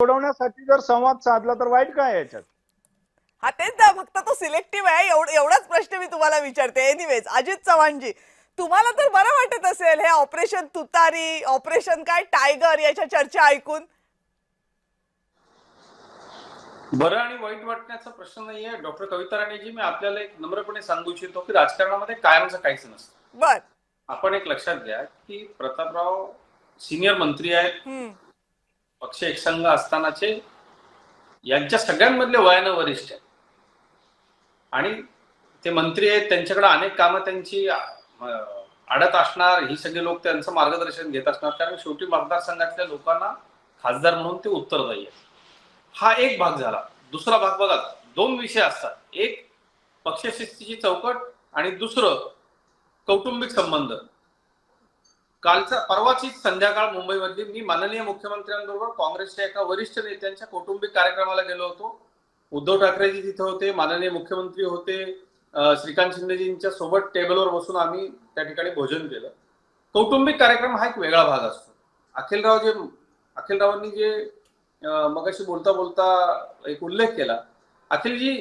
सोडवण्यासाठी जर संवाद साधला तर वाईट काय याच्यात? हा तेच ना, फक्त तो सिलेक्टिव्ह आहे. एवढाच प्रश्न मी तुम्हाला विचारते. एनिवेज, अजित चव्हाणजी, तुम्हाला तर बरं वाटत असेल हे ऑपरेशन तुतारी, ऑपरेशन काय टायगर याच्या चर्चा ऐकून? बरं आणि वाईट वाटण्याचा प्रश्न नाहीये डॉक्टर कविता राणेजी. मी आपल्याला एक नम्रपणे सांगू इच्छितो की राजकारणामध्ये कायमचं काहीच नसतं. बर. आपण एक लक्षात घ्या की प्रतापराव सिनियर मंत्री आहेत, पक्ष एकसंघ असतानाचे, यांच्या सगळ्यांमधले वयानं वरिष्ठ आहेत आणि ते मंत्री आहेत, त्यांच्याकडे अनेक कामं त्यांची आडत असणार, ही सगळे लोक त्यांचं मार्गदर्शन घेत असणार, कारण शेवटी मतदारसंघातल्या लोकांना खासदार म्हणून ते उत्तरदायी आहे. हा एक भाग झाला. दुसरा भाग बघा, दोन विषय असतात, एक पक्षशिस्तीची चौकट आणि दुसरं कौटुंबिक संबंध. कालचा परवाची संध्याकाळ मुंबईमधली मी माननीय मुख्यमंत्र्यांबरोबर काँग्रेसच्या एका वरिष्ठ नेत्यांच्या कौटुंबिक कार्यक्रमाला गेलो होतो. उद्धव ठाकरेजी तिथे होते, माननीय मुख्यमंत्री होते, श्रीकांत शिंदेजींच्या सोबत टेबलवर बसून आम्ही त्या ठिकाणी भोजन केलं. कौटुंबिक कार्यक्रम हा एक वेगळा भाग असतो. अखिलरावांनी जे मगाशी बोलता बोलता एक उल्लेख केला, अखिलजी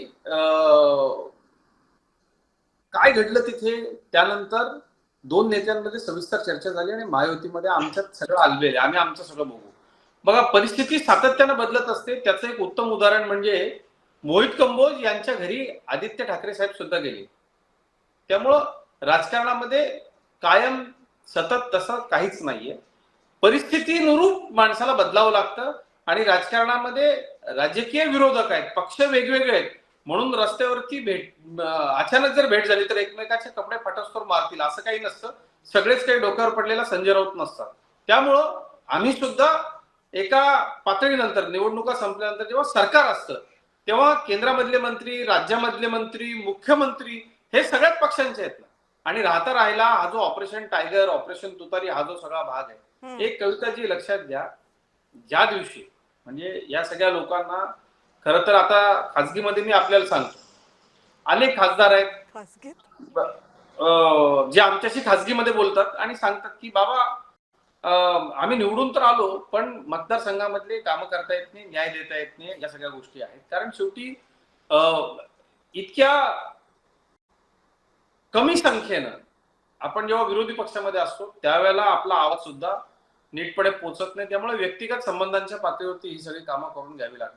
काय घडलं तिथे, त्यानंतर दोन नेत्यांमध्ये सविस्तर चर्चा झाली आणि महायुतीमध्ये आमच्यात सगळं आलबेल, आम्ही आमचं सगळं बघू. बघा, परिस्थिती सातत्यानं बदलत असते. त्याचं एक उत्तम उदाहरण म्हणजे मोहित कंबोज यांच्या घरी आदित्य ठाकरे साहेब सुद्धा गेले. त्यामुळं राजकारणामध्ये कायम सतत तसं काहीच नाहीये. परिस्थितीनुरूप माणसाला बदलावं लागतं आणि राजकारणामध्ये राजकीय विरोधक आहेत, पक्ष वेगवेगळे आहेत म्हणून रस्त्यावरती अचानक जर भेट झाली तर एकमेकाचे कपडे फाटस्तोर मारतील असं काही नसतं. सगळेच काही डोक्यावर पडलेला संजय राऊत नसतात. त्यामुळं आम्ही सुद्धा एका पातळीनंतर, निवडणुका संपल्यानंतर जेव्हा सरकार असतं तेव्हा केंद्रामधले मंत्री, राज्यामधले मंत्री, मुख्यमंत्री हे सगळ्याच पक्षांचे आहेत ना. आणि राहिला हा जो ऑपरेशन टायगर, ऑपरेशन तुतारी हा जो सगळा भाग आहे, एक कविताजी लक्षात घ्या, ज्या दिवशी म्हणजे या सगळ्या लोकांना, खरं तर आता खासगीमध्ये मी आपल्याला सांगतो, अनेक खासदार आहेत जे आमच्याशी खासगीमध्ये बोलतात आणि सांगतात की बाबा आम्ही निवडून तर आलो पण मतदारसंघामधले कामं करता येत नाही, न्याय देता येत नाही, या सगळ्या गोष्टी आहेत. कारण शेवटी इतक्या कमी संख्येनं आपण जेव्हा विरोधी पक्षामध्ये असतो त्यावेळेला आपला आवाज सुद्धा नीटपणे पोचत नाही. त्यामुळे व्यक्तिगत संबंधांच्या पातळीवरती ही सगळी कामं करून घ्यावी लागतात.